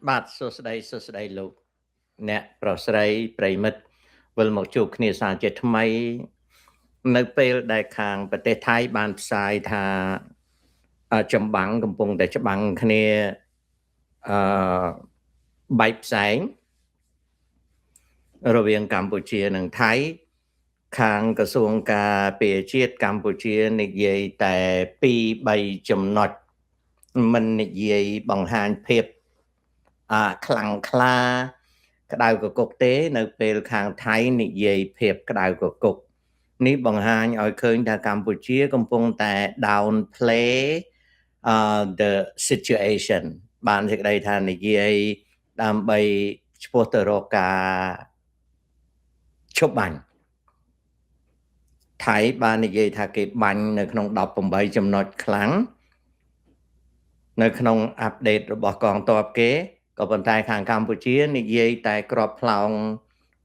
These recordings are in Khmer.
បាទសួស្តីលោកអ្នកប្រុសស្រីប្រិមិត្តវិលមកជួបគ្នាសារជាថ្មីនៅពេលដែលខាងប្រទេសថៃបានផ្សាយថាចម្បាំងកំពុងតែច្បាំងគ្នាបែកផ្សែងរវាងកម្ពុជានិងថៃខាងក្រសួងការពារជាតិកម្ពុជានិយាយតែ2-3ចំណុចមិននិយាយបង្ហាញភាពខ្លាំងក្លាក្តៅកគុកទេនៅពេលខាងថៃនិយាយភាពក្តៅកគុកនេះបង្ហាញឲ្យឃើញថាកម្ពុជាកំពុងតែ downplay the situation បានសេចក្តីថានិយាយដើម្បីឆ្ពោះទៅរកការឈប់បាញ់ថៃបាននិយាយថាគេបាញ់នៅក្នុង18ចំណុចខ្លាំងនៅក្នុងអាប់ដេតរបស់កងទ័ពគេក៏ប៉ុន្តែខាងកម្ពុជានិយាយតែក្របផ្លោង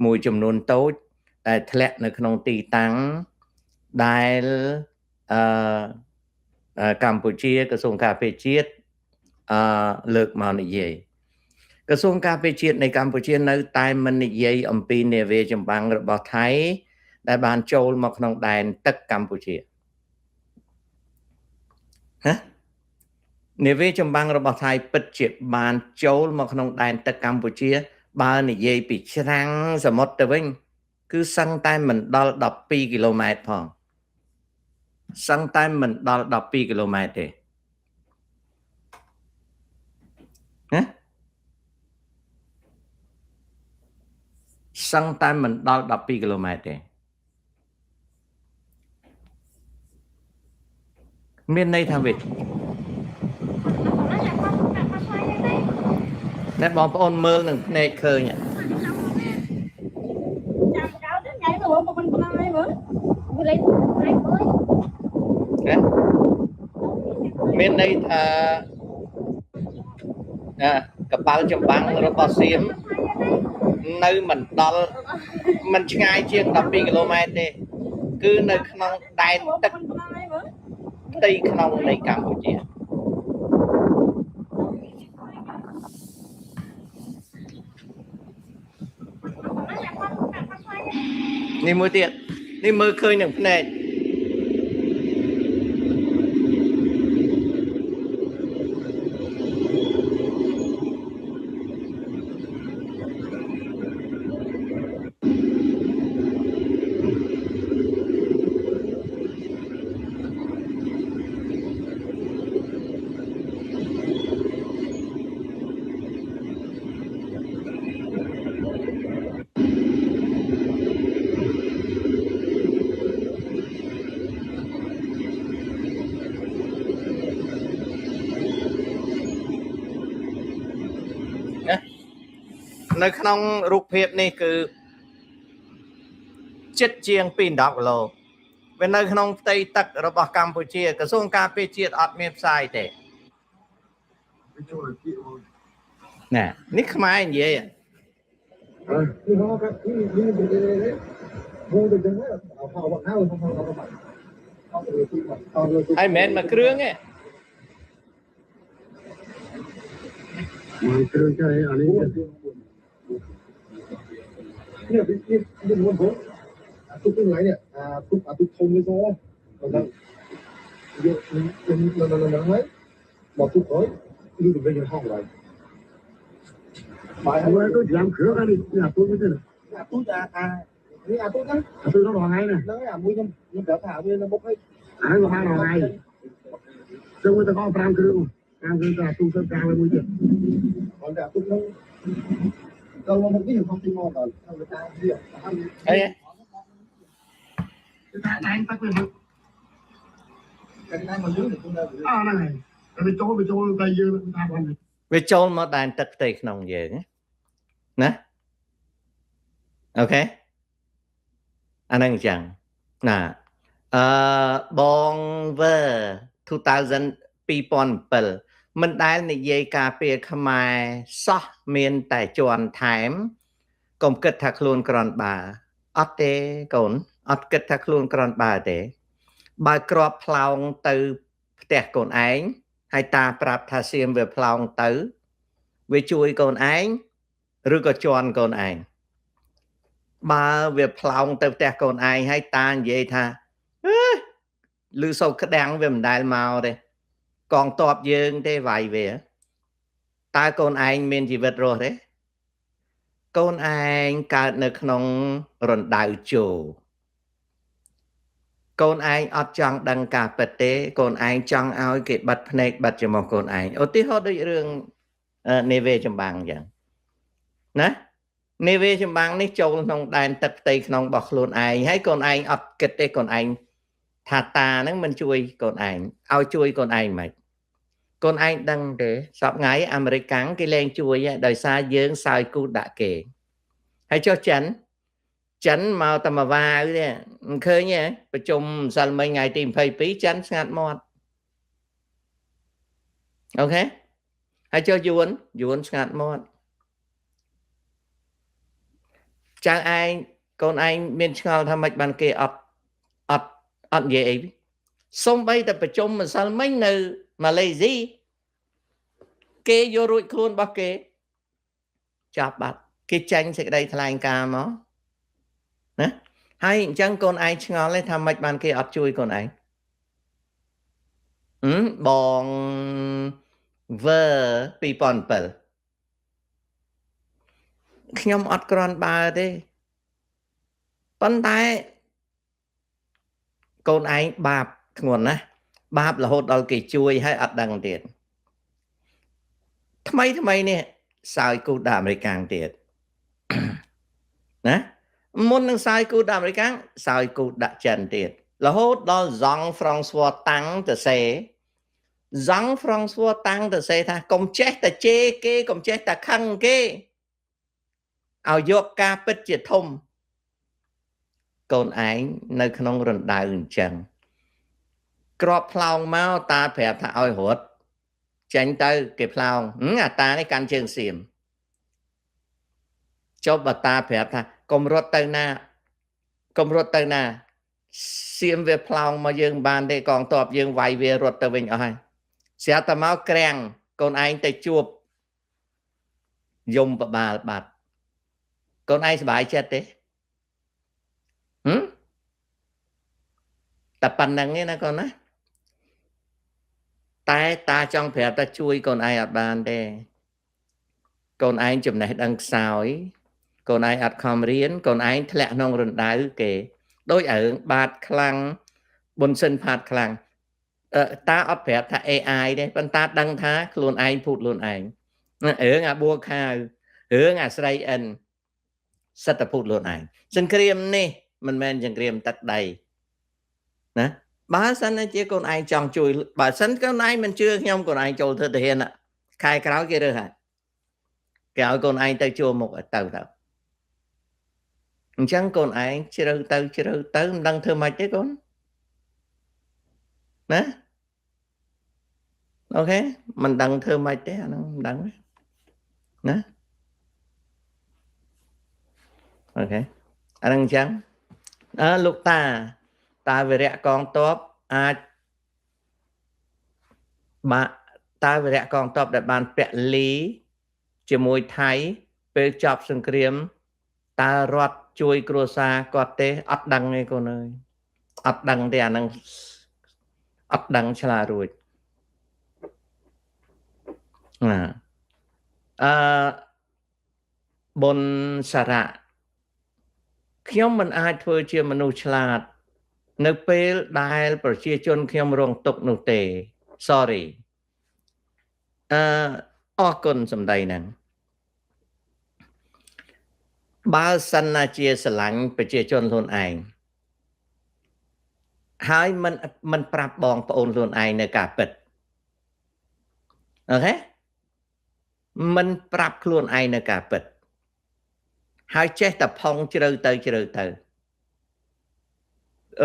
មួយចំនួនតូចតែធ្លាក់នៅក្នុងទីតាំងដែលកម្ពុជាក្រសួងការពារជាតិលើកមកនិយាយក្រសួងការពារជាតិនៃកម្ពុជានៅតែមិននិយាយអំពីនាវាចម្បាំងរបស់ថៃដែលបានចូលមកក្នុងដែនទឹកកម្ពុជានាវាចម្បាំងរបស់ថៃពិតជាបានចូលមកក្នុងដែនទឹកកម្ពុជាបើនិយាយពីច្រាំងសមុទ្រទៅវិញគឺសឹងតែមិនដល់12គីឡូម៉ែត្រផងសឹងតែមិនដល់12គីឡូម៉ែត្រទេសឹងតែមិនដល់12គីឡូម៉ែត្រទេមានន័យថាវិញអ្នកបងប្អូនមើលនឹងភ្នែកឃើញមានន័យថាកប៉ាល់ចម្បាំងរបស់សៀមនៅមិនដល់មិនឆ្ងាយជាង12គីឡូម៉ែត្រទេគឺនៅក្នុងដែនទឹកផ្ទៃក្នុងនៃកម្ពុជានេះមួយទៀតនេះមើលឃើញនឹងភ្នែកនៅក្នុងរូបភាពនេះគឺចិត្តជាង2-10គីឡូវានៅក្នុងផ្ទៃទឹករបស់កម្ពុជាក្រសួងការពារជាតិអត់មានផ្សាយទេណែនេះខ្មែរនិយាយហើយមិនមែនមួយគ្រឿងទេមួយគ្រឿងចៃអានេះនេះមួយបងទុកទីไหนเนี่ยទុកធំនេះទៅដល់យកនឹងហើយមកទុកហើយគឺទៅវិញហោះហើយបាយហើយទៅចាំគ្រឿងអានេះទុកទៅនេះទុកនេះទុកហ្នឹងទុកដល់ថ្ងៃហ្នឹងអាមួយខ្ញុំប្រាប់ថាវានៅមុខហើយហើយមកបានថ្ងៃទៅទៅកោ5គ្រឿង5គ្រឿងទៅទុកទៅ5ហើយមួយទៀតcònតែទុកហ្នឹងដល់មកនេះខ្ញុំទីមកដល់តាមតាវាអីតែតែទឹកវាមកតែមកយើងទៅដល់ហ្នឹងហើយវាចូលតែយើងថាបានវាចូលមកដែនទឹកផ្ទៃក្នុងយើងណាអូខេអាហ្នឹងអញ្ចឹងណាបងវើ2007មិនដែលនិយាយការពារខ្មែរសោះមានតែជន់ថែមកុំគិតថាខ្លួនក្រនបាអត់ទេកូនអត់គិតថាខ្លួនក្រនបាទេបើក្របផ្លោងទៅផ្ទះកូនឯងហើយតាប្រាប់ថាសៀមវាផ្លោងទៅ វាជួយកូនឯងឬក៏ជន់កូនឯងបើវាផ្លោងទៅផ្ទះកូនឯងហើយតានិយាយថាឮសូរក្តាំងវាមិនដែលមកទេកងតបយើងទេវាយវាតើកូនឯងមានជីវិតរស់ទេកូនឯងកើតនៅក្នុងរណ្ដៅជោកូនឯងអត់ចង់ដឹងការពិតទេកូនឯងចង់ឲ្យគេបិទភ្នែកបិទច្រមុះកូនឯងឧទាហរណ៍ដូចរឿងនេវេចម្បាំងអញ្ចឹងណានេវេចម្បាំងនេះចូលក្នុងដែនទឹកផ្ទៃក្នុងរបស់ខ្លួនឯងហើយកូនឯងអត់គិតទេកូនឯងថាតាហ្នឹងមិនជួយកូនឯងឲ្យជួយកូនឯងមិនកូនឯងដឹងទេសប្ងៃអាមេរិកកាំងគេលែងជួយដោយសារយើងសើចគូដាក់គេហើយចុះចិនមកតែមកវាវទេមិនឃើញទេប្រជុំម្សិលមិញថ្ងៃទី22ចិនស្ងាត់មាត់អូខេហើយចុះយួនស្ងាត់មាត់ចៅឯងកូនឯងមានឆ្ងល់ថាម៉េចបានគេអត់និយាយអីសំបីតែប្រជុំម្សិលមិញនៅម៉ាឡេស៊ីគេយករួចខ្លួនរបស់គេចាប់បាត់គេចាញ់សេចក្តីថ្លែងការណ៍មកណាហើយអញ្ចឹងកូនឯងឆ្ងល់ទេថាម៉េចបានគេអត់ជួយកូនឯងបងវើ2007ខ្ញុំអត់ក្រាន់បើទេប៉ុន្តែកូនឯងបាបធ្ងន់ណាស់បាបរហូតដល់គេជួយហើយអត់ដឹងទៀតថ្មីនេះសើចគូតអាមេរិកកាំងទៀតណាមុននឹងសើចគូតអាមេរិកកាំងសើចគូតដាក់ចិនទៀតរហូតដល់ហ្សង់ហ្វ្រង់ស្វ័រតាំងទៅសេហ្សង់ហ្វ្រង់ស្វ័រតាំងទៅសេថាកុំចេះតែជេរគេកុំចេះតែខឹងគេឲ្យយកការពិតជាធំកូនឯងនៅក្នុងរណ្ដៅអញ្ចឹងក្របផ្លោងមកតាប្រាប់ថាឲ្យរត់ចេញទៅគេផ្លោងអាតានេះកាន់ជើងសៀមចុះបតាប្រាប់ថាកុំរត់ទៅណាសៀមវាផ្លោងមកយើងបានទេកងទ័ពយើងវាយវារត់ទៅវិញអស់ហើយស្រាប់តែមកក្រាំងកូនឯងទៅជួបយមបបាលបាត់កូនឯងសប្បាយចិត្តទេតែប៉ុណ្្នឹងឯណាកូនណាតែតាចង់ប្រាប់ថាជួយកូនឯងអត់បានទេកូនឯងចំណេះដឹងខ្សោយកូនឯងអត់ខំរៀនកូនឯងធ្លាក់ក្នុងរណ្ដៅគេដោយរឿងបាតខ្លាំងប៊ុនសិនផាតខ្លាំងតាអត់ប្រាប់ថា AI ទេប៉ុន្តែដឹងថាខ្លួនឯងភូតខ្លួនឯងរឿងអាបួខាវរឿងអាស្រីអិនសិតតែភូតខ្លួនឯងសង្គ្រាមនេះមិនមែនសង្គ្រាមទឹកដីណាបើសិនជាកូនឯងចង់ជួយបើសិនកូនឯងមិនជឿខ្ញុំកូនឯងចូលធ្វើទាហានខែក្រោយគេរើសហើយគេឲ្យកូនឯងទៅជួមុខទៅអញ្ចឹងកូនឯងជ្រៅទៅមិនដឹងធ្វើម៉េចទេកូនណាអូខេមិនដឹងធ្វើម៉េចទេអាហ្នឹងមិនដឹងណាអូខេអាហ្នឹងអញ្ចឹងលោកតាវីរៈកងទ័ពអាចតាវីរៈកងទ័ពដែលបានពលីជាមួយថៃពេលចប់សង្គ្រាមតើរដ្ឋជួយគ្រួសារគាត់ទេអត់ដឹងទេកូនអើយអត់ដឹងទេអាហ្នឹងអត់ដឹងឆ្លារួចណាបុនសារៈខ្ញុំមិនអាចធ្វើជាមនុស្សឆ្លាតនៅពេលដែលប្រជាជនខ្ញុំរងទុក្ខនោះទេ sorry អរគុណសម្ដីហ្នឹងបើសិនណាជាស្រឡាញ់ប្រជាជនខ្លួនឯងហើយមិនប្រាប់បងប្អូនខ្លួនឯងនៅការពិតអូខេមិនប្រាប់ខ្លួនឯងនៅការពិតហើយចេះតែផុងជ្រៅទៅ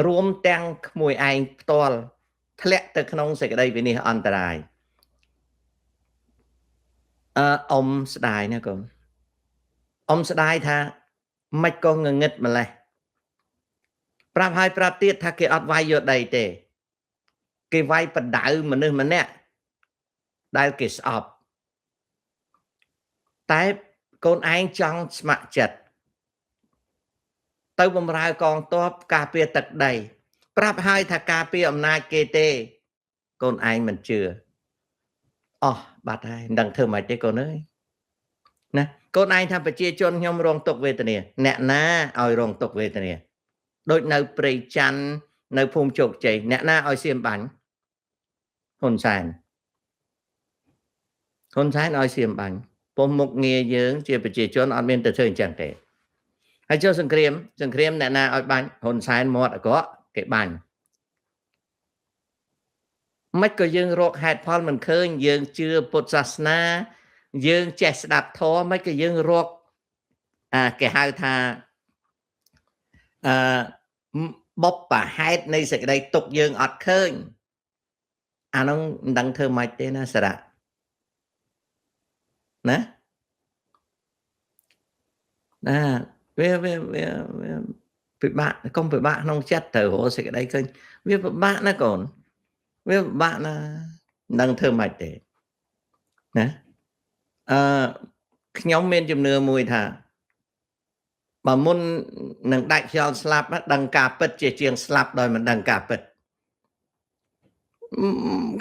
រួមទាំងក្មួយឯងផ្ទាល់ធ្លាក់ទៅក្នុងសេចក្តីវិនិច្ឆ័យអន្តរាយអ៊ំស្ដាយណាកូនអ៊ំស្ដាយថាមិនក៏ងងឹតម្លេះប្រាប់ហើយប្រាប់ទៀតថាគេអត់វាយយកដីទេគេវាយបដៅមនុស្សម្នាក់ដែលគេស្អប់ តែកូនឯងចង់ស្ម័គ្រចិត្តទៅបំរើកងទ័ពការពារទឹកដីប្រាប់ឲ្យថាការពារអំណាចគេទេកូនឯងមិនជឿអស់បាត់ហើយមិនដឹងធ្វើម៉េចទេកូនអើយណាកូនឯងថាប្រជាជនខ្ញុំរងទុក្ខវេទនាអ្នកណាឲ្យរងទុក្ខវេទនាដូចនៅព្រៃច័ន្ទនៅភូមិជោគជ័យអ្នកណាឲ្យសៀមបាញ់ហ៊ុនសែនឲ្យសៀមបាញ់ពុំមុខងារយើងជាប្រជាជនអត់មានទៅធ្វើអញ្ចឹងទេហើយចុះសង្គ្រាមអ្នកណាឲ្យបាញ់ហ៊ុនសែនមាត់អាក្រក់គេបាញ់មិនក៏យើងរកហេតុផលមិនឃើញយើងជឿពុទ្ធសាសនាយើងចេះស្ដាប់ធម៌មិនក៏យើងរកគេហៅថាបបហេតុនៃសេចក្តីទុកយើងអត់ឃើញអានោះមិនដឹងធ្វើម៉េចទេណាសារៈណាវាពិបាកកុំពិបាកក្នុងចិត្តទៅរកសេចក្តីឃើញវាពិបាកណាកូនវាពិបាកណាមិនដឹងធ្វើម៉េចទេណាខ្ញុំមានជំនឿមួយថាបើមុននឹងដាច់ខ្យល់ស្លាប់ដឹងការពិតជាជាងស្លាប់ដោយមិនដឹងការពិត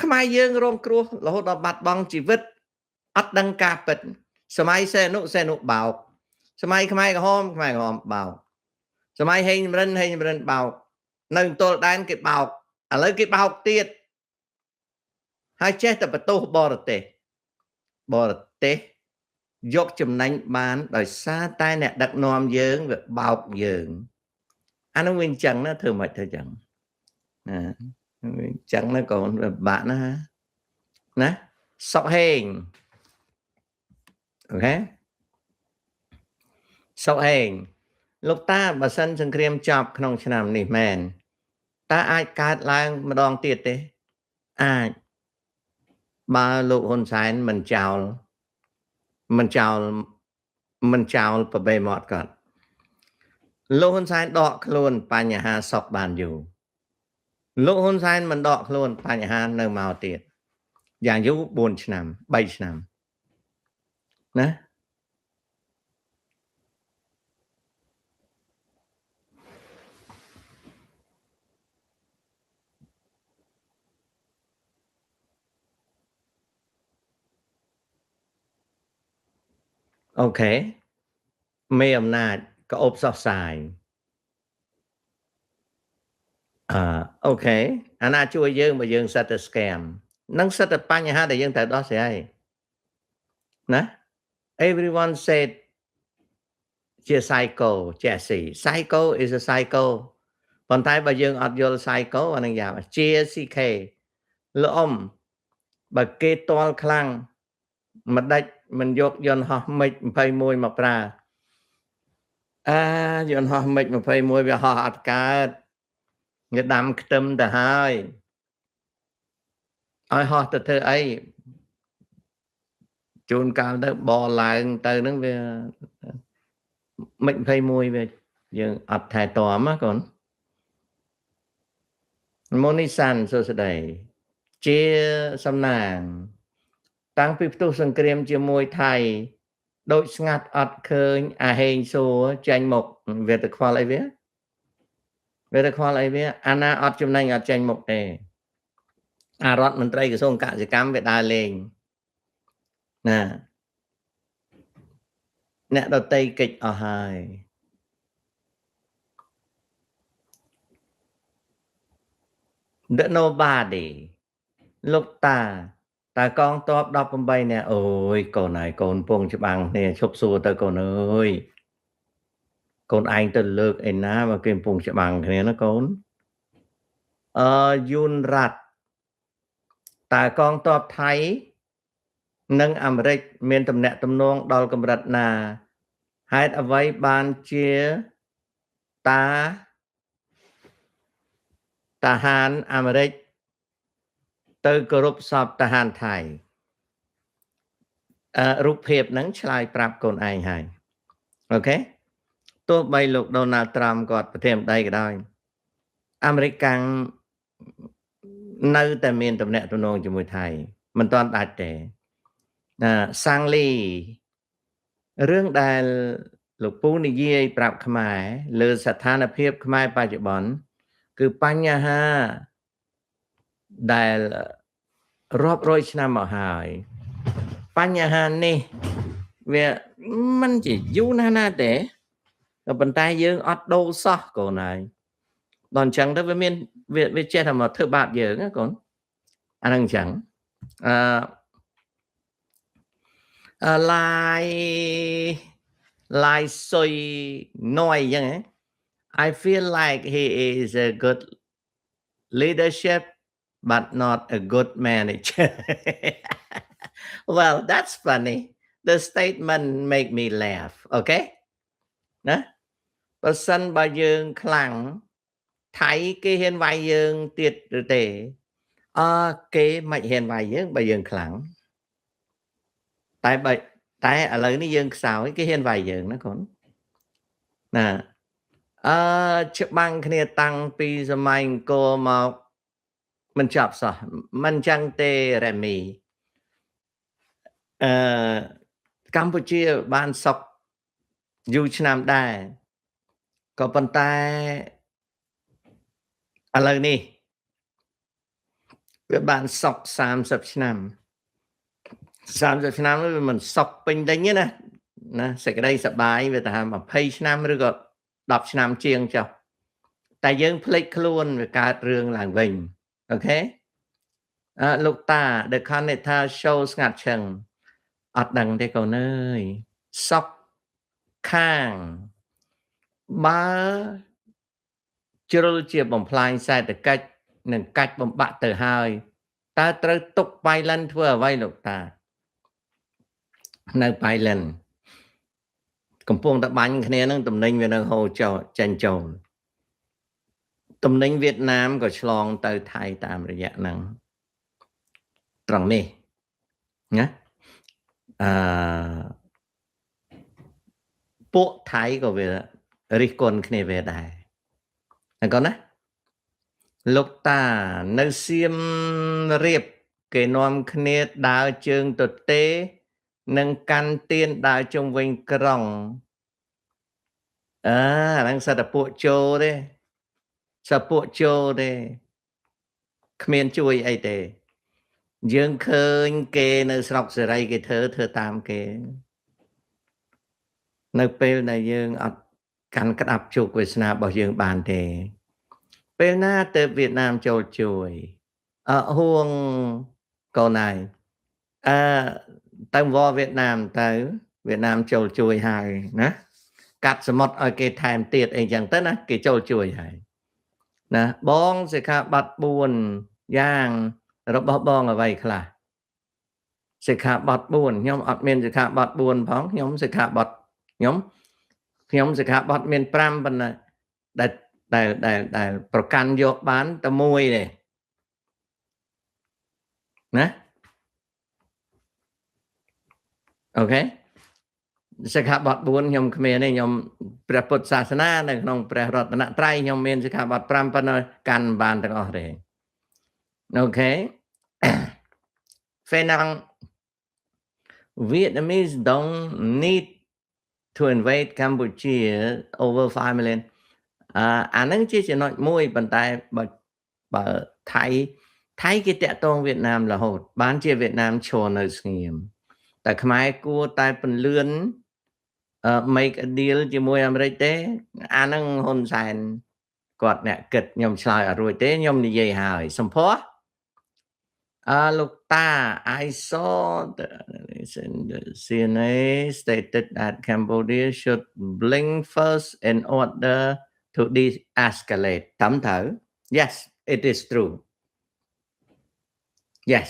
ខ្មែរយើងរងគ្រោះរហូតដល់បាត់បង់ជីវិតអត់ដឹងការពិតសម័យសេនុបោកសម័យខ្មែរក្រហមបោកសម័យហេងចម្រិនបោកនៅទល់ដែនគេបោកឥឡូវគេបោកទៀតហើយចេះតែបន្ទោសបរទេសយកចំណេញបានដោយសារតែអ្នកដឹកនាំយើងវាបោកយើងអានោះវាអញ្ចឹងណាធ្វើមិនទៅអញ្ចឹងណាវាអញ្ចឹងណាកូនវាពិបាកណាសុកហេងអូខេសុកហេងលោកតាបើសិនសង្គ្រាមចប់ក្នុងឆ្នាំនេះមែនតើអាចកើតឡើងម្ដងទៀតទេអាចបើលោកហ៊ុនសែនមិនចោលប្របែមាត់គាត់លោកហ៊ុនសែនដកខ្លួនបញ្ហាសុកបានយូរលោកហ៊ុនសែនមិនដកខ្លួនបញ្ហានៅមកទៀតយ៉ាងយូរ4ឆ្នាំ3ឆ្នាំណាអូខេមេអំណាចក៏អបសោះសាយអូខេអាណាជួយយើងបើយើងសិតតែ scam នឹងសិតតែបញ្ហាដែលយើងត្រូវដោះស្រាយណា everyone said ជា psycho Jesse psycho is a psycho ប៉ុន្តែបើយើងអត់យល់ psycho អានឹងយ៉ាង JCK លំបើគេតល់ខ្លាំងមិនដាច់មិនយកយន្តហោះមិច21មកប្រើយន្តហោះមិច21វាហោះអត់កើតវាដាំខ្ទឹមទៅហើយឲ្យហោះទៅធ្វើអីជួនកាលទៅបឡើងទៅនឹងវាមិច21វាយើងអត់ថែទាំណាកូនមូនីសាន់សួស្ដីជាសំណាងតាំងពីផ្ទុះសង្គ្រាមជាមួយថៃដូចស្ងាត់អត់ឃើញអាហេងសួរចាញ់មុខវាទៅខ្វល់អីវាអាណាអត់ចំណេញអត់ចាញ់មុខទេអារដ្ឋមន្ត្រីក្រសួងកសិកម្មវាដើរលេងណាអ្នកដតីកិច្ចអស់ហើយ The nobody លោកតាកងទ័ព18នាក់អូយកូនហើយកូនពងច្បាំងគ្នាឈប់សួរទៅកូនអើយកូនឯងទៅលើកឯណាមកគេពងច្បាំងគ្នាណាកូនយូនរ៉ាត់តើកងទ័ពថៃនិងអាមេរិកមានទំនាក់ទំនងដល់កម្រិតណាហេតុអ្វីបានជាតាហានអាមេរិកទៅគោរពសពតាហានថៃរូបភាពហ្នឹងឆ្លើយប្រាប់កូនឯងហើយអូខេទោះបីលោកដូណាល់ត្រាំគាត់ប្រធានាធិបតីក៏ដោយអាមេរិកកាំងនៅតែមានទំនាក់ទំនងជាមួយថៃមិនទាន់ដាច់ទេសាំងលី រឿងដែលលោកពូនិយាយប្រាប់ខ្មែរលើស្ថានភាពខ្មែរបច្ចុប្បន្នគឺបញ្ហាដែលរាប់រយឆ្នាំមកហើយបញ្ហានេះវាមិនជាយូរណាស់ណាទេក៏ប៉ុន្តែយើងអត់ដូរសោះកូនហើយដល់អញ្ចឹងទៅវាមានវាចេះតែមកធ្វើបាបយើងណាកូនអាហ្នឹងអញ្ចឹងឡាយសុយណយអញ្ចឹង I feel like he is a good leadership but not a good manager well that's funny the statement make me laugh okay ណាបើសិនបើយើងខ្លាំងថៃគេហ៊ានវាយយើងទៀតឬទេគេមិនហ៊ានវាយយើងបើយើងខ្លាំងតែឥឡូវនេះយើងខ្សោយគេហ៊ានវាយយើងណាកូនណាច្បាំងគ្នាតាំងពីសម័យអង្គរមកមិនចប់សោះមិនចឹងទេរ៉េមីកម្ពុជាបានសុខយូរឆ្នាំដែរក៏ប៉ុន្តែឥឡូវនេះវាបានសុខ30ឆ្នាំ30ឆ្នាំវាមិនសុខពេញដេញទេណាសេចក្តីសប្បាយវាថា20ឆ្នាំឬក៏10ឆ្នាំជាងចុះតែយើងភ្លេចខ្លួនវាកើតរឿងឡើងវិញអូខេលោកតា The Connector Show ស្ងាត់ឈឹងអត់ដឹងទេកូនអើយសុខខាងបើជ្រុលជាបំផ្លាញសេដ្ឋកិច្ចនិងកាច់បំបាក់ទៅហើយតើត្រូវទុកបៃលិនធ្វើអ្វីលោកតានៅបៃលិនកំពុងតែបាញ់គ្នានឹងតំណែងវានៅហូរចោលចាញ់ចូលតំណែងវៀតណាមក៏ឆ្លងទៅថៃតាមរយៈហ្នឹងត្រង់នេះណាពួកថៃក៏វារិះគន់គ្នាវាដែរហើយកូនណាលោកតានៅសៀមរាបគេនាំគ្នាដើរជើងទទេនឹងកាន់ទៀនដើរជុំវិញក្រុងហ្នឹងសិតតែពួកជោទេសពួកជោទេគ្មានជួយអីទេយើងឃើញគេនៅស្រុកសេរីគេធ្វើតាមគេនៅពេលដែលយើងអត់កាន់ក្តាប់ជោគវាសនារបស់យើងបានទេពេលណាទៅវៀតណាមចូលជួយហួងកូនហើយទៅវ៉វៀតណាមទៅវៀតណាមចូលជួយហើយណាកាត់សមុទ្រឲ្យគេថែមទៀតអីចឹងទៅណាគេចូលជួយហើយណាបងសិក្ខាបទ4យ៉ាងរបស់បងអ្វីខ្លះសិក្ខាបទ4ខ្ញុំអត់មានសិក្ខាបទ4ផងខ្ញុំសិក្ខាបទខ្ញុំសិក្ខាបទមាន5ប៉ុណ្ណាដែលប្រកាន់យកបានតែមួយទេណាអូខេសិក្ខាបទ4ខ្ញុំគ្មានទេខ្ញុំព្រះពុទ្ធសាសនានៅក្នុងព្រះរតនត្រ័យខ្ញុំមានសិក្ខាបទ5ប៉ុណ្ណឹងកាន់បានទាំងអស់ទេអូខេ Phenang Vietnamese don't need to invade Cambodia over 5 million អាហ្នឹងជាចំណុចមួយប៉ុន្តែបើថៃគេតាក់ទងវៀតណាមរហូតបានជាវៀតណាមឈរនៅស្ងៀមតែខ្មែរគួរតែពន្លឿនmake a deal ជាមួយអាមេរិកទេអាហ្នឹងហ៊ុនសែនគាត់អ្នកគិតខ្ញុំឆ្លើយអត់រួចទេខ្ញុំនិយាយហើយសម្ផស្សលោកតា I saw the CNA stated that Cambodia should blink first in order to de-escalate តាមទៅ yes it is true yes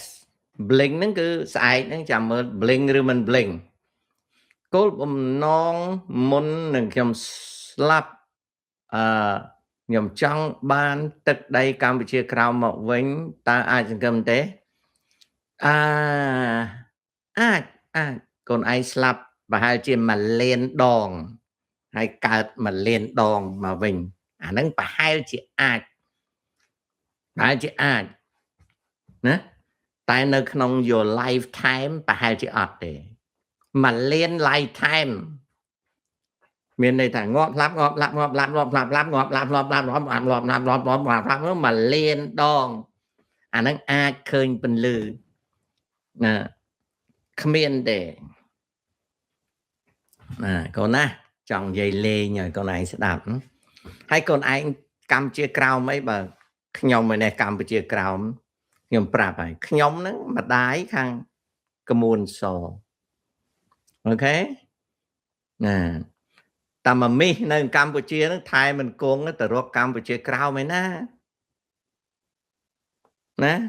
blink ហ្នឹងគឺស្អែកហ្នឹងចាំមើល blink ឬមិន blink គោលបំណងមុននឹងខ្ញុំស្លាប់ខ្ញុំចង់បានទឹកដីកម្ពុជាក្រោមមកវិញតើអាចសង្ឃឹមទេអាចកូនឯងស្លាប់ប្រហែលជា1លានដងហើយកើត1លានដងមកវិញអាហ្នឹងប្រហែលជាអាចណាតែនៅក្នុង your lifetime ប្រហែលជាអត់ទេ mà lên lifetime miền này thằng ngọt lắm mà lên đòn anh đang ai khơi bên lư nè khmiên để con na chọn dây lê nhờ con này sẽ đạp hay con anh Campuchia crowd mấy bà nhom này Campuchia crowd nhom prap này nhom nó mà đái khang common so ok nè ta mà mi nơi Campuchia nó thay mình cuồng nó từ rock Campuchia crowd mấy nè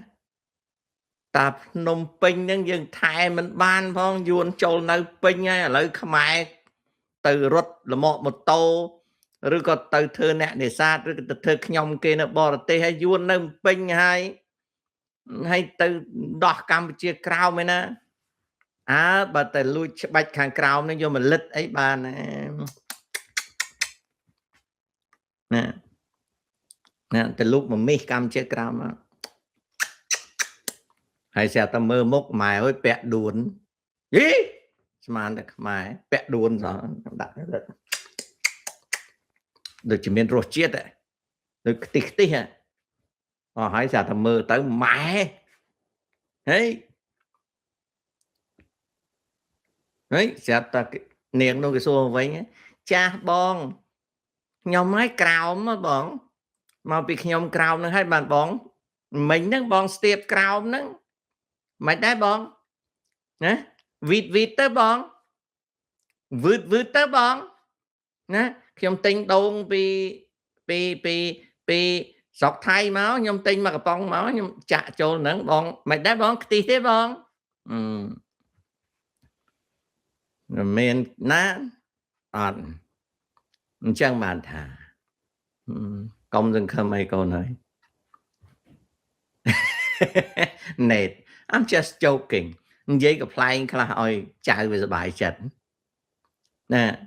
ta nôm pin những dân thay mình ban phong yuan châu nơi pin ấy lấy khmai từ rốt là một tô rồi còn từ thưa nè để xa rồi từ thưa nhom kia nó bỏ tê hay yuan nơi pin hay từ đỏ Campuchia crowd mấy bà từ lui bạch hàng crowd nó vô mình lít ấy bà nè nè từ lúc mà mi Campuchia crowd mà hay sẽ ta mơ mốc mày ơi bẹ đuôn ý mà được mày bẹ đuôn rồi đặt được chỉ miền ruột chết đấy được tít tít à hay sẽ ta mơ tới mày ấy ấy sẽ ta niệm nó cái xô với nhé cha bong nhóm máy cào mà bong mà bị nhóm cào nó hay bàn bong mình nó bong step cào nó mày đá bong nè vịt tới bong vượt tới bong nè nhóm tinh đông bị sọc thay máu nhóm tinh mà cái bong máu nhóm chạ trộn nữa bong mày đá bong tí thế bong mình ná chẳng bàn thà công dân khmer mấy câu nói nè I'm just joking giấy cái flying là ơi chạy về bài chật nè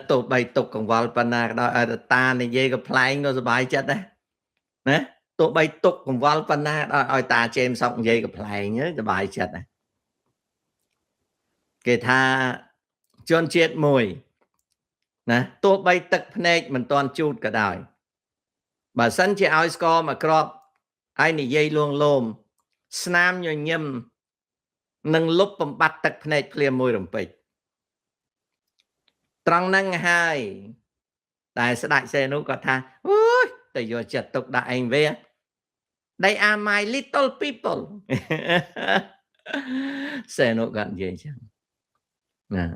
tụt bay tụt còn vào pana đó ta này giấy cái flying nó bài chật đấy nè tụt bay tụt còn vào pana đó ta trên xong giấy cái flying nhớ bài chật này kể tha chôn chết mùi nè tụt bay tật này mình toàn chút cả đời bà sân chỉ áo score mà crop ai này dây luôn lồm snam nhồi nhâm nâng lúc bầm bắt tật này clear môi rồng bịch trăng nâng hai tại sẽ đại xe nó có tha ui tại giờ chật tục đại anh về they are my little people xe nó gần gì chứ nè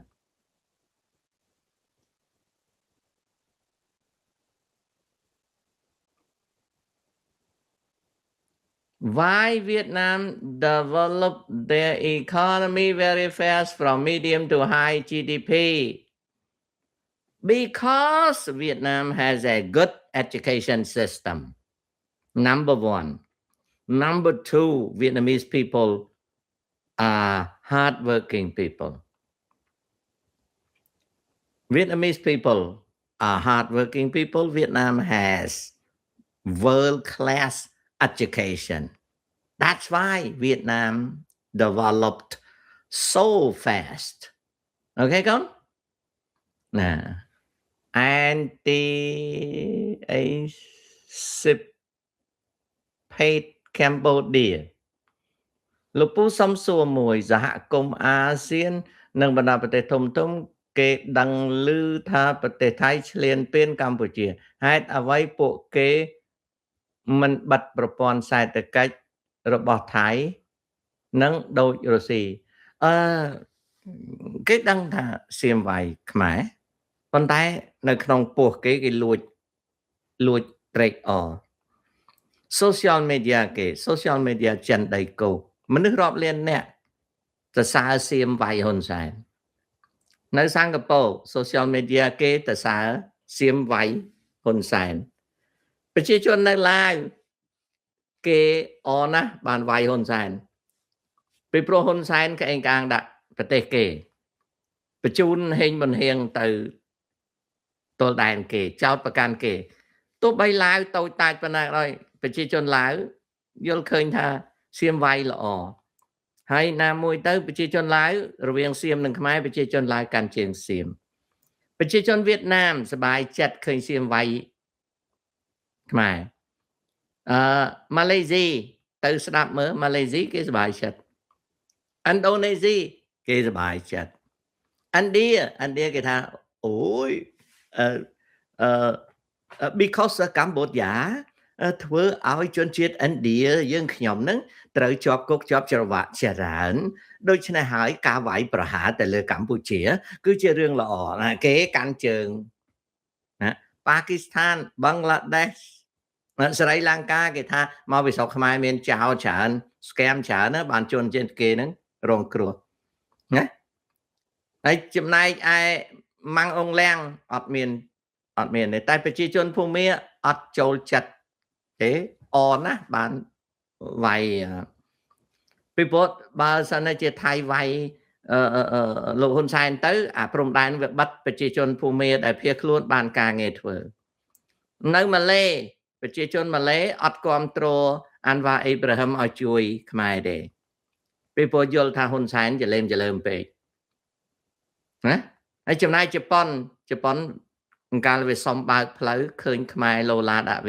why Vietnam developed their economy very fast from medium to high GDP? Because Vietnam has a good education system. Number one. Number two, Vietnamese people are hardworking people. Vietnamese people are hardworking people. Vietnam has world-class education. That's why Vietnam developed so fast. Okay, con? Nah. Anti-emancipate Cambodia. Lúc bố xong xua mùi giả hạ công ASEAN nâng bà đà bà tê thông thông kế đăng lưu tha bà tê thái liên bên Campuchia. Hãy ở vay bộ kế mình bật bà bọn sai từ cách rồi bỏ thái nâng đôi rồi xì. Cái đăng thà xiêm vài khmái. Còn tay nơi trong buộc cái lùi trạch ở. Social media chân đầy cầu. Mình nước rộp lên nè. Ta xa xiêm vài hồn sản. Nơi Singapore, social media kế ta xa xiêm vài hồn sản. Bởi chứ cho nơi live kế ổn á, bàn vài hồn sản. Bởi pro hồn sản cái anh càng đặt bà tê kê. Bởi chun hình mình hiền từ tôi đàn kê, cháu bà can kê. Tôi bay lái tôi tài bà nạc rồi. Bởi chứ chôn lái យល់ឃើញថាសៀមវាយល្អហើយណាមួយទៅប្រជាជនឡាវរវាងសៀមនិងខ្មែរប្រជាជនឡាវកាន់ជើងសៀមប្រជាជនវៀតណាមសប្បាយចិត្តឃើញសៀមវាយខ្មែរម៉ាឡេស៊ីទៅស្ដាប់មើលម៉ាឡេស៊ីគេសប្បាយចិត្តឥណ្ឌូនេស៊ីគេសប្បាយចិត្ត ឥណ្ឌាគេថាអូយbecause កម្ពុជាធ្វើឲ្យជនជាតិឥណ្ឌាយើងខ្ញុំហ្នឹងត្រូវជាប់គុកជាប់ច្រវាក់ច្រើនដូច្នេះហើយការវាយប្រហារទៅលើកម្ពុជា គឺជារឿងល្អណាគេកាន់ជើងណាប៉ាគីស្ថានបង់ក្លាដេសស្រីលង្កាគេថាមកពីស្រុកខ្មែរមានចោរច្រើន scam ច្រើនណាបានជនជាតិគេហ្នឹងរងគ្រោះណាហើយចំណែកឯម៉ាំងអងលៀងអត់មានទេតែប្រជាជនភូមិអត់ចូលចិត្តទេអណាបានវាយពីព្រោះបើសិនជាថៃវាយលោកហ៊ុនសែនទៅអាព្រំដែនវាបិទប្រជាជនភូមិដែលភៀសខ្លួនបានការងារធ្វើនៅម៉ាឡេប្រជាជនម៉ាឡេអត់គ្រប់គ្រងអានវ៉ាអេប្រាហឹមឲ្យជួយខ្មែរទេពីព្រោះយល់ថាហ៊ុនសែនចលើមពេកណាហើយចំណែកជប៉ុនកាលវាសំបើកផ្លូវឃើញខ្មែរឡូឡាដាក់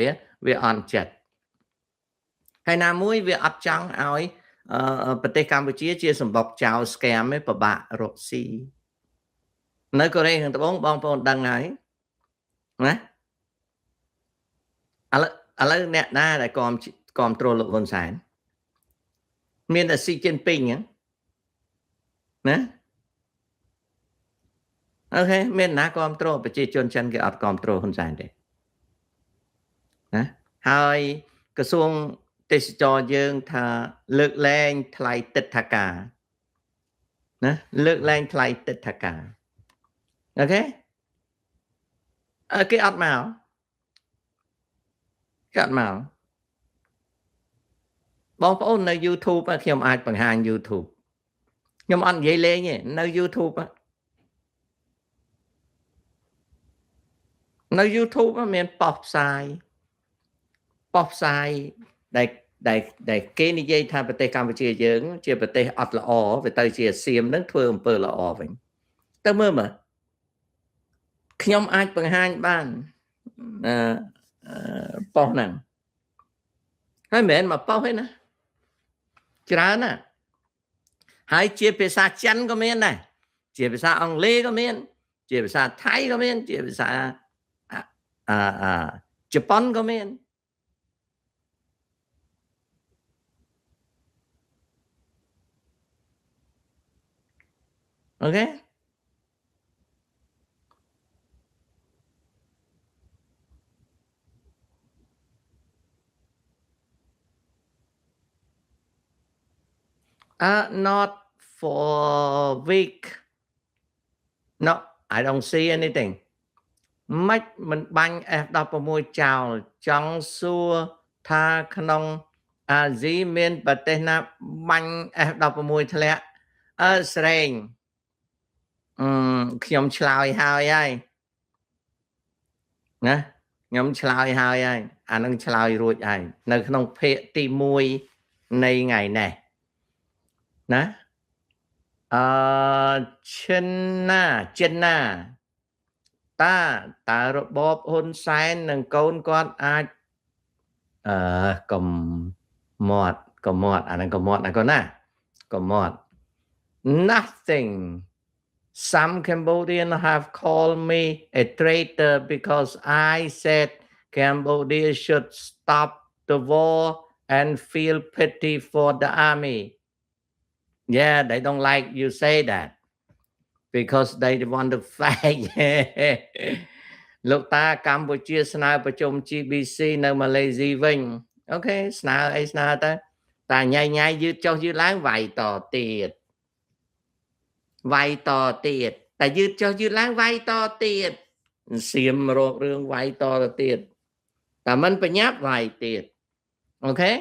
វាអន់ចិត្តហើយណាមួយវាអត់ចង់ឲ្យប្រទេសកម្ពុជាជាសម្បុកចោល scam ឯងពិបាករកស៊ីនៅកូរ៉េខាងត្បូងបងប្អូនដឹងហើយណាឥឡូវអ្នកណាដែលគ្រប់គ្រងលោកហ៊ុនសែនមានតែស៊ីជីនពីងហ្នឹងណាអូខេមានណាគ្រប់គ្រងប្រជាជនចិនគេអត់គ្រប់គ្រងហ៊ុនសែនទេណាហើយក្រសួងទេសចរយើងថាលើកលែងថ្លៃទិដ្ឋាការណាលើកលែងថ្លៃទិដ្ឋាការអូខេគេអត់មកបងប្អូននៅ YouTube ខ្ញុំអាចបង្ហាញ YouTube ខ្ញុំអត់និយាយលេងទេនៅ YouTube មានប៉ោះផ្សាយដែលគេនិយាយថាប្រទេសកម្ពុជាយើងជាប្រទេសអត់ល្អវាទៅជាសៀមនឹងធ្វើអំពើល្អវិញទៅមើលខ្ញុំអាចបង្ហាញបានប៉ោះហ្នឹងហើយមិនមែនមកប៉ោះទេណាច្រើនណាហើយជាភាសាចិនក៏មានដែរជាភាសាអង់គ្លេសក៏មានជាភាសាថៃក៏មានជាភាសាជប៉ុនក៏មានអូខេnot for week no I don't see anything មិនបាញ់ F16 ចោលចង់សួរថាក្នុងអាស៊ីមានប្រទេសណាបាញ់ F16 ធ្លាក់ស្រេងខ្ញុំឆ្លើយហើយណាខ្ញុំឆ្លើយហើយអានឹងឆ្លើយរួចហើយនៅក្នុងភាគទី1នៃថ្ងៃនេះណាចិនណាតារបបហ៊ុនសែននិងកូនគាត់អាចកំមាត់អានឹងកំមាត់ណាកូនណាកំមាត់ nothing some Cambodian have called me a traitor because I said Cambodia should stop the war and feel pity for the army yeah they don't like you say that because they want to fight លោកតាកម្ពុជាស្នើប្រជុំ GBC នៅម៉ាឡេស៊ីវិញអូខេស្នើអីស្នើទៅតែញ៉ៃយឺតចុះយឺតឡើងវាយតទៀតតែយឺតចុះយឺតឡើងវាយតទៀតសៀមរករឿងវាយតទៅទៀតតែមិនបញ្ញាប់វាយទៀតអូខេ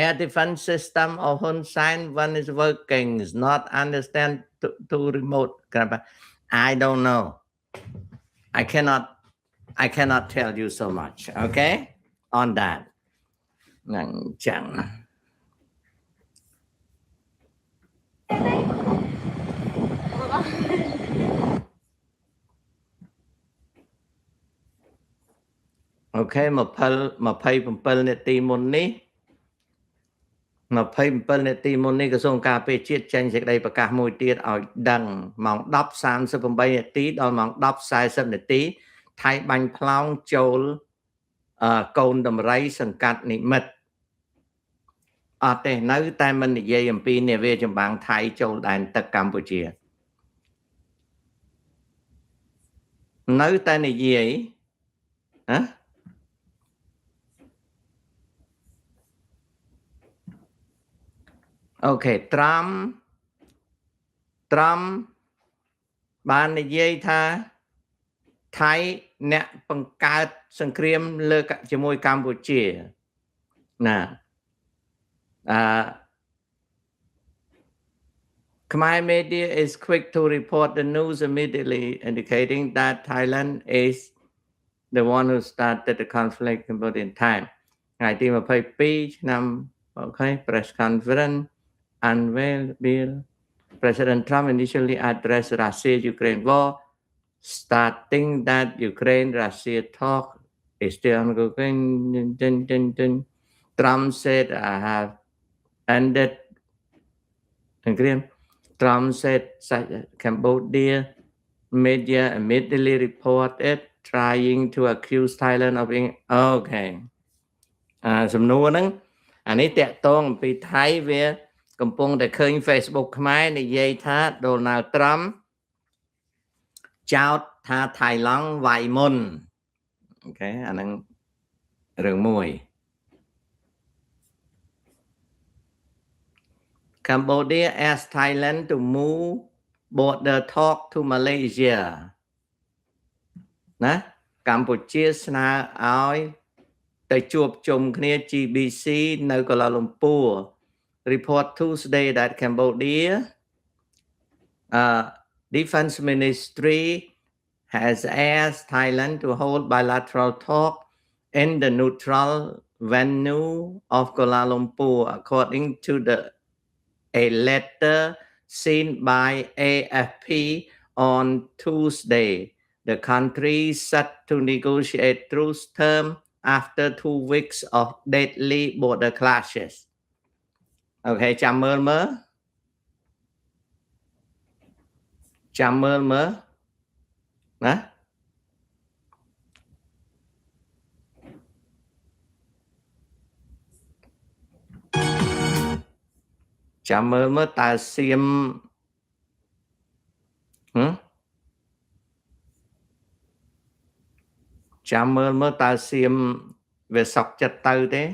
Air defense system of Hun Sen when is working is not understand to remote I don't know I cannot tell you so much okay on that năng chẳng ok mà pay nè tì môn ní mà pay nè tì môn ní cái sông cà phê chiết chanh sẽ đây và cả mùi tiết ở đằng mong đọc sang sơ phẩm bay nè tí đó mong đọc sai sơ nè tí thay bánh plong châu côn đầm rây sân cắt nị mật ở đây nếu ta mình dây MP nè về trong bảng Thái châu đàn tất Campuchia nếu ta này gì ấy hả ok Trump ban này dây tha Thái nè bằng cao sân kriêm lơ cả cho môi Campuchia nè Khmer media is quick to report the news immediately indicating that Thailand is the one who started the conflict in Cambodia time. Ngày tí mà phải pi năm okay press conference unveil bill President Trump initially addressed Russia-Ukraine war, stating that Ukraine-Russia talk is still ongoing. Trump said, I have ended agreement. Trump said Cambodia media immediately reported trying to accuse Thailand of being okay. សំណួរហ្នឹងអានេះតាក់ទងអំពីថៃវាកំពុងតែឃើញ Facebook ខ្មែរនិយាយថា Donald Trump ចោទថាថៃឡង់វាយមុនអូខេអាហ្នឹងរឿងមួយ Cambodia asked Thailand to move border talk to Malaysia ណាកម្ពុជាស្នើឲ្យទៅជួបជុំគ្នា GBC នៅកូឡាលំពួរ report Tuesday that Cambodia Defense Ministry has asked Thailand to hold bilateral talk in the neutral venue of Kuala Lumpur according to a letter seen by AFP on Tuesday. The country set to negotiate truce terms after 2 weeks of deadly border clashes. Okay, chăm mơ nè chăm mơ ta xiêm chăm mơ ta xiêm về sọc chặt tư thế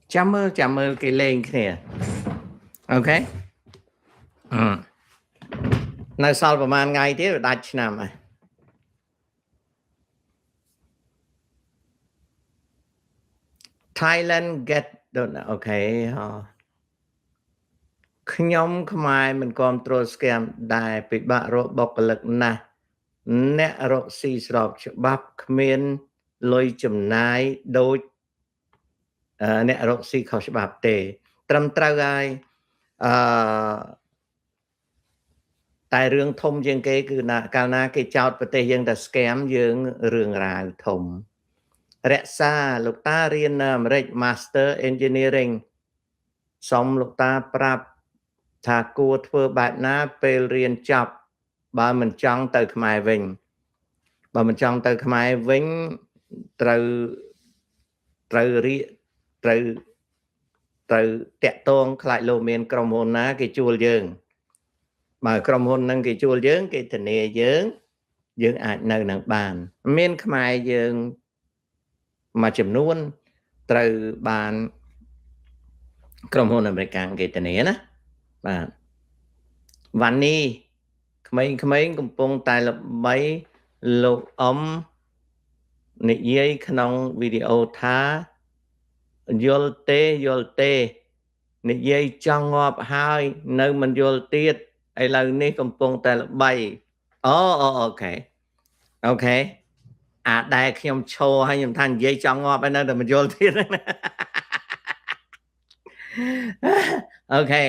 chăm mơ cái lên kìa ok nơi sauประมาณ ngày tiếp đặtឆ្នាំnày Thailand get ok ខ្ញុំខ្មែរមិនគ្រប់គ្រង scam ដែរពិបាករកបុគ្គលិកណាស់អ្នករកស៊ីស្របច្បាប់គ្មានលុយចំណាយដូចអ្នករកស៊ីខុសច្បាប់ទេត្រឹមត្រូវហើយតែរឿងធំជាងគេគឺកាលណាគេចោទប្រទេសយើងថា scam យើងរឿងរ៉ាវធំរក្សាលោកតារៀននៅអាមេរិក Master Engineering សុំលោកតាប្រាប់ថាគួរធ្វើបែបណាពេលរៀនចប់បើមិនចង់ទៅខ្មែរវិញត្រូវតាក់ទងខ្លាចលោកមានក្រុមហ៊ុនណាគេជួលយើងបើក្រុមហ៊ុនហ្នឹងគេជួលយើងគេធានាយើងអាចនៅនឹងបានមានខ្មែរយើងមួយចំនួនត្រូវបានក្រុមហ៊ុនអាមេរិកគេធានាណាបាទវ៉ាន់នី ក្មេងកំពុងតែល្បីលោកអ៊ំនិយាយក្នុងវីដេអូថាយល់ទេនិយាយចង់ងាប់ហើយនៅមិនយល់ទៀតឥឡូវនេះកំពុងតែល្បីអូខេអាដែលខ្ញុំឈរឲ្យខ្ញុំថានិយាយចង់ងាប់ហើយនៅតែមិនយល់ទៀតអូខេ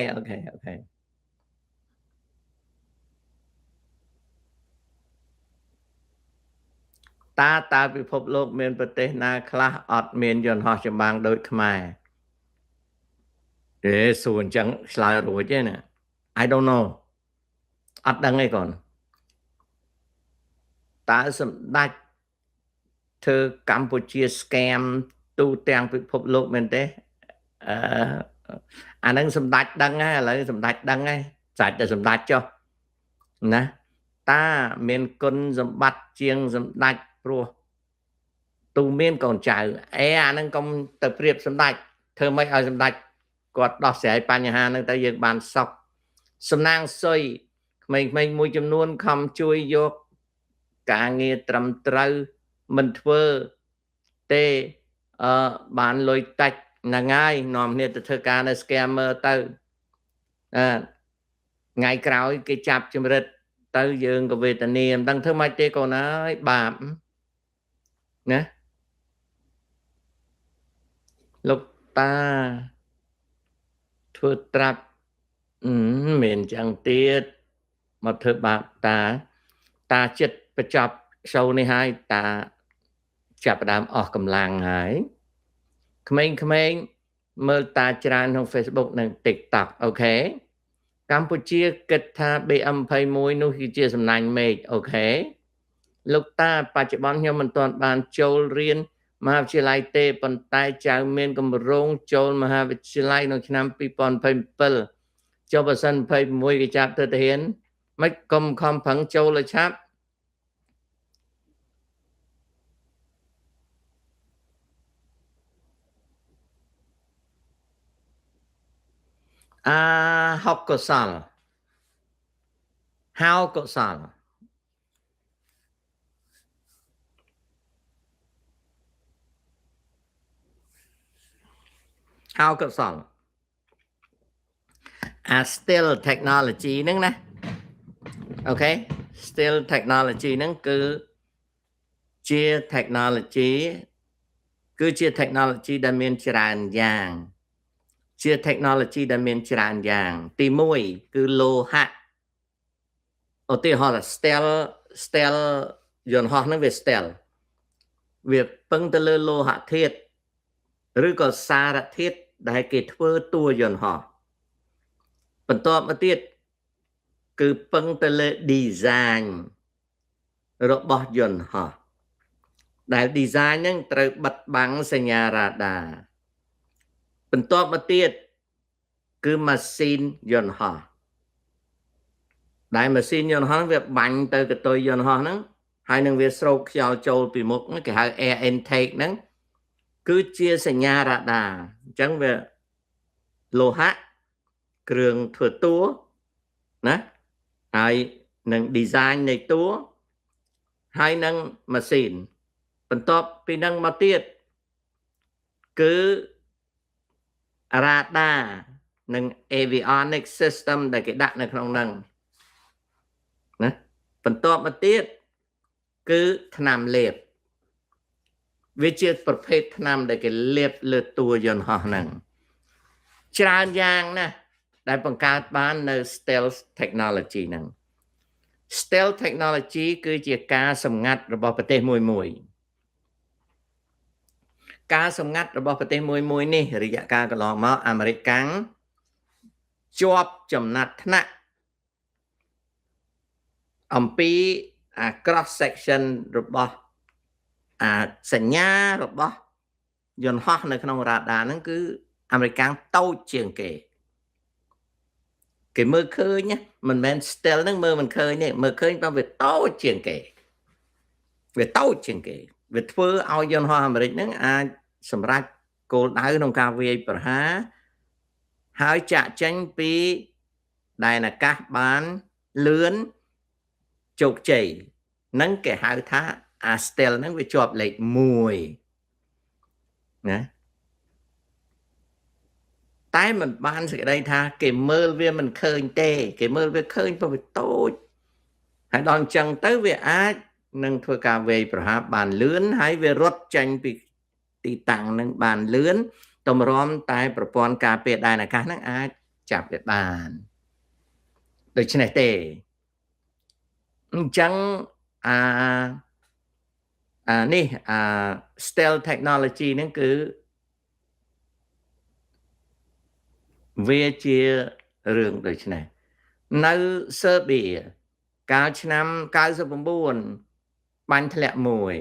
តើពិភពលោកមានប្រទេសណាខ្លះអត់មានយន្តហោះចម្បាំងដូចខ្មែរសួរអញ្ចឹងឆ្លើយរួចទេណា I don't know អត់ដឹងទេកូនតើសម្ដេចធ្វើកម្ពុជា scam ទូទាំងពិភពលោកមែនទេអានឹងសម្ដេចដឹងហើយឥឡូវសម្ដេចដឹងហើយសាច់តែសម្ដេចចុះណាតើមានគុណសម្បត្តិជាងសម្ដេចព្រោះទូមានកូនចៅអានឹងកុំទៅប្រៀបសម្ដេចធ្វើម៉េចឲ្យសម្ដេចគាត់ដោះស្រាយបញ្ហាហ្នឹងទៅយើងបានសុខសំណាងសុយក្មេងៗមួយចំនួនខំជួយយកការងារត្រឹមត្រូវមិនធ្វើទេបានលុយតិចហ្នឹងហើយនាំគ្នាទៅធ្វើការនៅ scammer ទៅថ្ងៃក្រោយគេចាប់ចម្រិតទៅយើងក៏វេទនាមិនដឹងធ្វើម៉េចទេកូនអើយបាបណាលោកតាធ្វើត្រាប់មានចឹងទៀតមកធ្វើបាបតាចិត្តបញ្ចប់ show នេះហើយតាចាប់ផ្ដើមអស់កម្លាំងហើយក្មេងៗមើលតាច្រើនក្នុង Facebook និង TikTok អូខេកម្ពុជាគិតថា BM21 នោះគឺជាសំណាញ់មេឃអូខេលោកតាបច្ចុប្បន្នខ្ញុំមិនទាន់បានចូលរៀនមហាវិទ្យាល័យទេប៉ុន្តែចៅមានកម្រងចូលមហាវិទ្យាល័យនៅឆ្នាំ2027ចុះបើសិន26គេចាប់ទៅទាហានមិនកុំខំប្រឹងចូលឲ្យឆាប់ហុកកុសលហៅកុសលហៅកុសលstill technology ហ្នឹងណាអូខេ still technology ហ្នឹងគឺជា technology គឺជា technology ដែលមានច្រើនយ៉ាងជា technology ដែលមានច្រើនយ៉ាងទី1គឺលោហៈឧទាហរណ៍ steel យន្តហោះហ្នឹងវា steel វាពឹងទៅលើលោហៈធាតុឬក៏សារធាតុដែលគេធ្វើតួយន្តហោះបន្ទាប់មកទៀតគឺពឹងទៅលើ design របស់យន្តហោះដែល design ហ្នឹងត្រូវបិទបាំងសញ្ញារ៉ាដាបន្ទាប់មកទៀតគឺម៉ាស៊ីនយន្តហោះដែលម៉ាស៊ីនយន្តហោះវាបាញ់ទៅកតុយយន្តហោះហ្នឹងហើយនឹងវាស្រោកខ្យល់ចូលពីមុខគេហៅ air intake ហ្នឹងគឺជាសញ្ញារ៉ាដាអញ្ចឹងវាលោហៈគ្រឿងធ្វើតួណាហើយនឹង design នៃតួហើយនឹងម៉ាស៊ីនបន្ទាប់ពីនឹងមកទៀតគឺ radar និង avionics system ដែលគេដាក់នៅក្នុងហ្នឹងណាបន្ទាប់មកទៀតគឺថ្នាំលេបវាជាប្រភេទថ្នាំដែលគេលេបលើតួយន្តហោះហ្នឹងច្រើនយ៉ាងណាស់ដែលបង្កើតបាននៅ stealth technology ហ្នឹង stealth technology គឺជាការសម្ងាត់របស់ប្រទេសមួយការសម្ងាត់របស់ប្រទេសមួយនេះរយៈកាលកន្លងមកអាមេរិកកាំងជាប់ចំណាត់ថ្នាក់អំពីcross section របស់សញ្ញារបស់យន្តហោះនៅក្នុងរ៉ាដាហ្នឹងគឺអាមេរិកកាំងតូចជាងគេមើលឃើញមិនមែន stealth ហ្នឹងមើលមិនឃើញទេមើលឃើញតែវាតូចជាងគេវាធ្វើឲ្យយន្តហោះអាមេរិកហ្នឹងអាចសម្រេចគោលដៅក្នុងការវាយប្រហារហើយចាក់ចេញពីដែនអាកាសបានលឿន ជោគជ័យហ្នឹងគេហៅថាអា style ហ្នឹងវាជាប់លេខ1ណាតែมันបានសេចក្តីថាគេមើលវាមិនឃើញទេគេមើលវាឃើញព្រោះវាតូចហើយដល់អញ្ចឹងទៅវាអាចនឹងធ្វើការវាយប្រហារបានលឿនហើយវារត់ចេញពីទីតាំងនឹងបានលឿនតម្រាំតែប្រព័ន្ធការពារដែនអាកាសហ្នឹងអាចចាប់វាបានដូច្នេះទេអញ្ចឹងនេះ stealth technology ហ្នឹងគឺវាជារឿងដូចនេះនៅសឺប៊ីកាលឆ្នាំ99បាញ់ធ្លាក់មួយ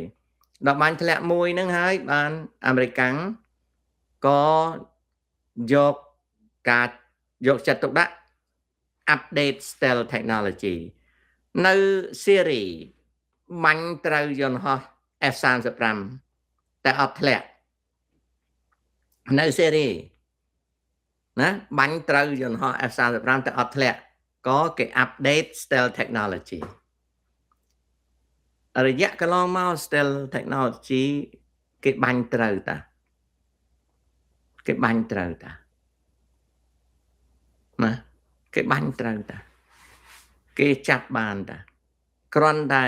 ដល់បាញ់ធ្លាក់មួយហ្នឹងហើយបានអាមេរិកាំងក៏យកចិត្តទុកដាក់ update stealth technology នៅស៊េរីបាញ់ត្រូវយន្តហោះ F35 តែអត់ធ្លាក់នៅស៊េរីណាបាញ់ត្រូវយន្តហោះ F35 តែអត់ធ្លាក់ក៏គេ update stealth technology រយៈកន្លងមក stealth technology គេបាញ់ត្រូវតាគេបាញ់ត្រូវតាណាគេបាញ់ត្រូវតាគេចាប់បានតាគ្រាន់តែ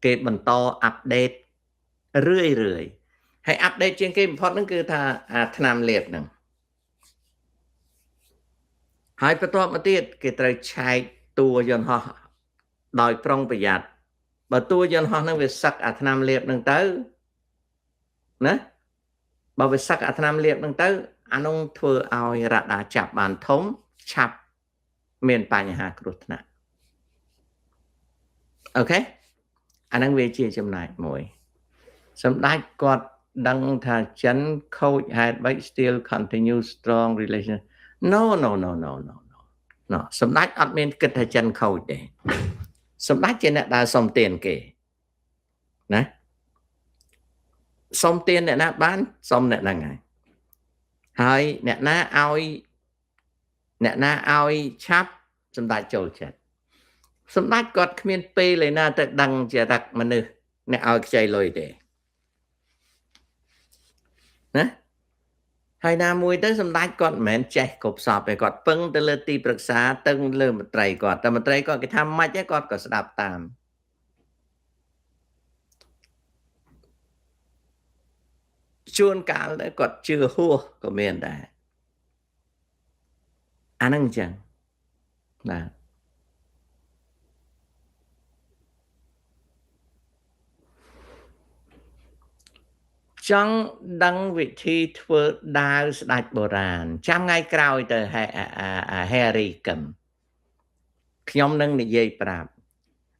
គេបន្តអាប់ដេតរឿយហើយអាប់ដេតជាងគេបំផុតហ្នឹងគឺថាថ្នាំលាបហ្នឹងហើយបន្ទាប់មកទៀតគេត្រូវឆែកតួយន្តហោះដោយប្រុងប្រយ័ត្នបើតួយន្តហោះហ្នឹងវាសឹកអាថ្នាំលាបហ្នឹងទៅណាបើវាសឹកអាថ្នាំលាបហ្នឹងទៅអានោះធ្វើឲ្យរ៉ាដាចាប់បានធំឆាប់មានបញ្ហាគ្រោះថ្នាក់អូខេអាហ្នឹងវាជាចំណែកមួយសម្ដេចគាត់ដឹងថាចិនខូចហេតុបី still continue strong relation no សម្ដេចអត់មានគិតថាចិនខូចទេសម្ដេចជាអ្នកដើរសុំទានគេណាសុំទានអ្នកណាបានសុំអ្នកហ្នឹងហើយអ្នកណាឲ្យឆាប់សម្ដេចចូលចិត្តសម្ដេចគាត់គ្មានពេលឯណាទៅដឹងចរិតមនុស្សអ្នកឲ្យខ្ចីលុយទេណាហើយណាមួយទៅសម្ដេចគាត់មិនមែនចេះគ្រប់សពទេគាត់ពឹងទៅលើទីប្រឹក្សាទៅលើមន្ត្រីគាត់តែមន្ត្រីគាត់គេថាម៉េចគាត់ក៏ស្ដាប់តាមជួនកាលទៅគាត់ជឿហួសក៏មានដែរអាហ្នឹងអញ្ចឹងបាទចង់ដឹងវិធីធ្វើដាវស្ដេចបុរាណចាំថ្ងៃក្រោយទៅHarry Kimខ្ញុំនឹងនិយាយប្រាប់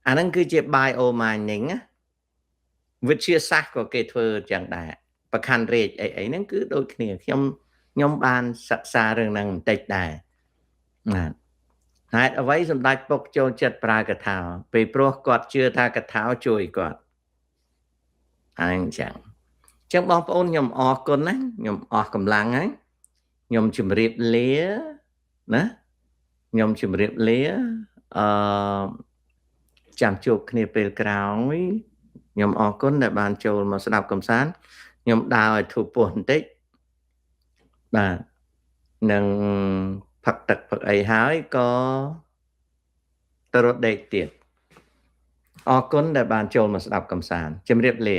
អាហ្នឹងគឺជា bio mining វិទ្យាសាស្ត្រក៏គេធ្វើចឹងដែរប្រខណ្ឌរាជអីហ្នឹងគឺដូចគ្នាខ្ញុំបានសិក្សារឿងហ្នឹងបន្តិចដែរបាទហេតុអ្វីសម្ដេចពុកចូលចិត្តប្រើកថាពេលព្រោះគាត់ជឿថាកថាជួយគាត់អញ្ចឹងបងប្អូនខ្ញុំអរគុណណាខ្ញុំអស់កម្លាំងហើយខ្ញុំជម្រាបលាណាខ្ញុំជម្រាបលាចាំជួបគ្នាពេលក្រោយខ្ញុំអរគុណដែលបានចូលមកស្ដាប់កំសាន្តខ្ញុំដើរឲ្យធូរពោះបន្តិចបាទនឹងផឹកទឹកផឹកអីហើយក៏ទៅរត់ដេកទៀតអរគុណដែលបានចូលមកស្ដាប់កំសាន្តជម្រាបលា